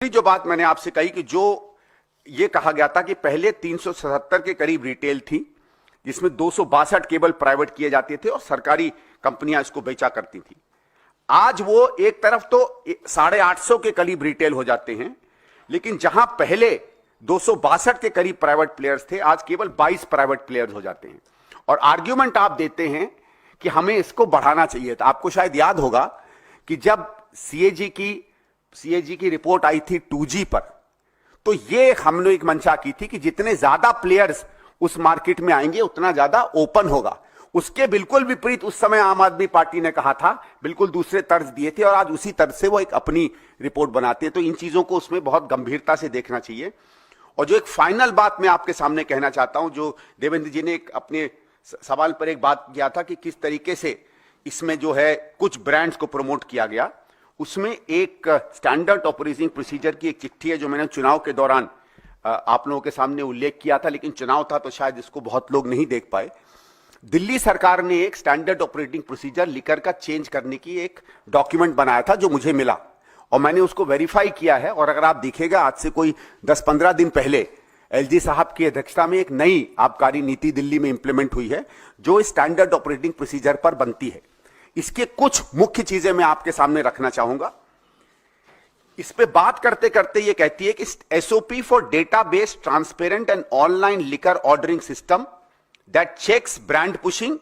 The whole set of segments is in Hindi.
जो बात मैंने आपसे कही कि जो ये कहा गया था कि पहले 377 के करीब रिटेल थी, जिसमें 262 केवल प्राइवेट किए जाते थे और सरकारी कंपनियां इसको बेचा करती थी। आज वो एक तरफ तो 850 के करीब रिटेल हो जाते हैं, लेकिन जहां पहले 262 के करीब प्राइवेट प्लेयर्स थे, आज केवल 22 प्राइवेट प्लेयर्स हो जाते हैं। और आर्ग्यूमेंट आप देते हैं कि हमें इसको बढ़ाना चाहिए था। आपको शायद याद होगा कि जब सीएजी की रिपोर्ट आई थी 2G पर, तो ये हमने एक मंशा की थी कि जितने ज्यादा प्लेयर्स उस मार्केट में आएंगे उतना ज्यादा ओपन होगा। उसके बिल्कुल विपरीत उस समय आम आदमी पार्टी ने कहा था, बिल्कुल दूसरे तर्ज दिए थे, और आज उसी तर्ज से वो एक अपनी रिपोर्ट बनाते हैं। तो इन चीजों को उसमें बहुत गंभीरता से देखना चाहिए। और जो एक फाइनल बात मैं आपके सामने कहना चाहता हूं, जो देवेंद्र जी ने अपने सवाल पर एक बात किया था कि किस तरीके से इसमें जो है कुछ ब्रांड्स को प्रमोट किया गया, उसमें एक स्टैंडर्ड ऑपरेटिंग प्रोसीजर की एक चिट्ठी है जो मैंने चुनाव के दौरान आप लोगों के सामने उल्लेख किया था, लेकिन चुनाव था तो शायद इसको बहुत लोग नहीं देख पाए। दिल्ली सरकार ने एक स्टैंडर्ड ऑपरेटिंग प्रोसीजर लिकर का चेंज करने की एक डॉक्यूमेंट बनाया था जो मुझे मिला, और मैंने उसको वेरीफाई किया है। और अगर आप देखिएगा, आज से कोई 10-15 दिन पहले एलजी साहब की अध्यक्षता में एक नई आबकारी नीति दिल्ली में इंप्लीमेंट हुई है जो स्टैंडर्ड ऑपरेटिंग प्रोसीजर पर बनती है। इसके कुछ मुख्य चीजें मैं आपके सामने रखना चाहूंगा। इस पे बात करते करते ये कहती है कि SOP for database transparent and online liquor ordering system that checks brand pushing,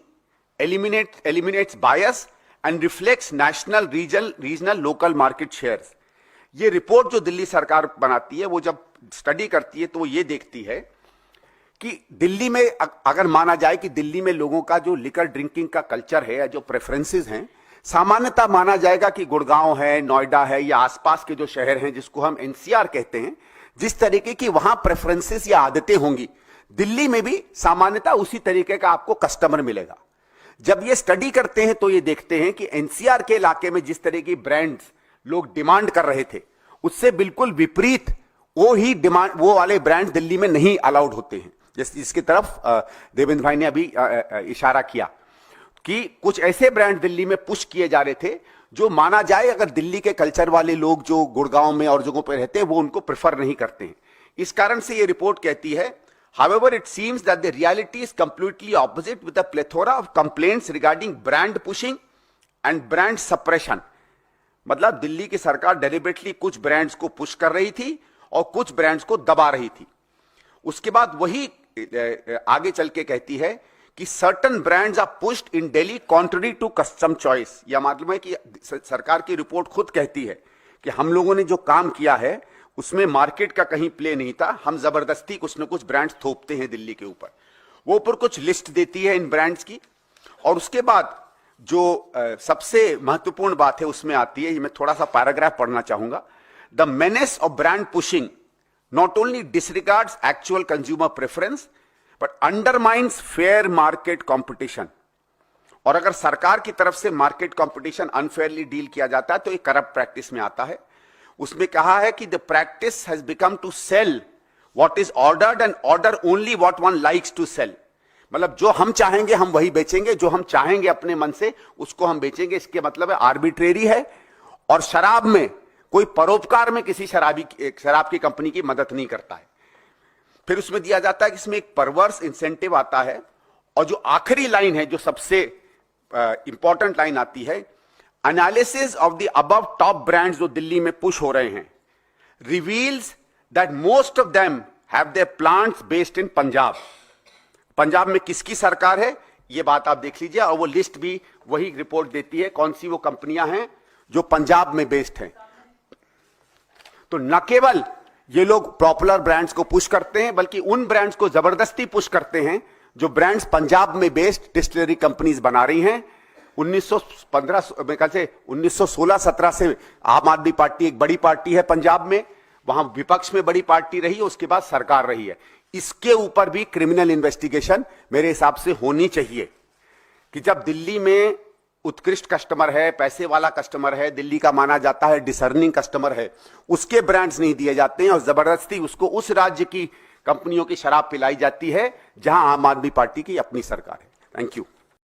eliminates bias and reflects national, regional, local market shares। ये रिपोर्ट जो दिल्ली सरकार बनाती है, वो जब स्टडी करती है तो वो ये देखती है कि दिल्ली में अगर माना जाए कि दिल्ली में लोगों का जो लिकर ड्रिंकिंग का कल्चर है या जो प्रेफरेंसेस हैं, सामान्यतः माना जाएगा कि गुड़गांव है, नोएडा है, या आसपास के जो शहर हैं जिसको हम एनसीआर कहते हैं, जिस तरीके की वहां प्रेफरेंसेस या आदतें होंगी, दिल्ली में भी सामान्यतः उसी तरीके का आपको कस्टमर मिलेगा। जब ये स्टडी करते हैं तो ये देखते हैं कि एनसीआर के इलाके में जिस तरह की ब्रांड्स लोग डिमांड कर रहे थे, उससे बिल्कुल विपरीत वो वाले ब्रांड दिल्ली में नहीं अलाउड होते हैं। जिसकी तरफ देवेंद्र भाई ने अभी इशारा किया कि कुछ ऐसे ब्रांड दिल्ली में पुश किए जा रहे थे जो माना जाए अगर दिल्ली के कल्चर वाले लोग जो गुड़गांव में और जगहों पर रहते हैं वो उनको प्रेफर नहीं करते हैं। इस कारण से ये रिपोर्ट कहती है, however it seems that the reality is completely opposite with a plethora of complaints regarding brand pushing and brand suppression। मतलब दिल्ली की सरकार डेलिबरेटली कुछ ब्रांड्स को पुश कर रही थी और कुछ ब्रांड्स को दबा रही थी। उसके बाद वही आगे चल के कहती है कि certain brands are pushed in Delhi contrary to custom choice. यह मतलब है कि सरकार की रिपोर्ट खुद कहती है कि हम लोगों ने जो काम किया है उसमें मार्केट का कहीं प्ले नहीं था, हम जबरदस्ती कुछ न कुछ ब्रांड्स थोपते हैं दिल्ली के ऊपर। वो ऊपर कुछ लिस्ट देती है इन ब्रांड्स की, और उसके बाद जो सबसे महत्वपूर्ण बात है उसमें आती है, मैं थोड़ा सा पैराग्राफ पढ़ना चाहूंगा। The menace of brand pushing not only disregards actual consumer preference but undermines fair market competition। और अगर सरकार की तरफ से मार्केट कंपटीशन अनफेयरली डील किया जाता है तो ये करप्ट प्रैक्टिस में आता है। उसमें कहा है कि the practice has become to sell what is ordered and order only what one likes to sell. मतलब जो हम चाहेंगे हम वही बेचेंगे, जो हम चाहेंगे अपने मन से उसको हम बेचेंगे। इसके मतलब है आर्बिट्रेरी है, और शराब में कोई परोपकार में किसी शराब की कंपनी की मदद नहीं करता है। फिर उसमें दिया जाता है कि इसमें एक परवर्स इंसेंटिव आता है, और जो आखिरी लाइन है, जो सबसे इंपॉर्टेंट लाइन आती है, analysis of the above top brands जो दिल्ली में पुश हो रहे हैं reveals that most of them have their plants based in Punjab. Punjab में किसकी सरकार है ये बात आप देख लीजिए, और वो लिस्ट भी वही रिपोर्ट देती है कौन सी वो कंपनियां हैं जो पंजाब में बेस्ड हैं। तो न केवल ये लोग पॉपुलर ब्रांड्स को पुश करते हैं, बल्कि उन ब्रांड्स को जबरदस्ती पुश करते हैं जो ब्रांड्स पंजाब में बेस्ड डिस्टिलरी कंपनीज बना रही हैं। 1916-17 से आम आदमी पार्टी एक बड़ी पार्टी है पंजाब में, वहां विपक्ष में बड़ी पार्टी रही है, उसके बाद सरकार रही है। इसके ऊपर भी क्रिमिनल इन्वेस्टिगेशन मेरे हिसाब से होनी चाहिए कि जब दिल्ली में उत्कृष्ट कस्टमर है, पैसे वाला कस्टमर है, दिल्ली का माना जाता है डिसर्निंग कस्टमर है, उसके ब्रांड्स नहीं दिए जाते हैं और जबरदस्ती उसको उस राज्य की कंपनियों की शराब पिलाई जाती है जहां आम आदमी पार्टी की अपनी सरकार है। Thank you.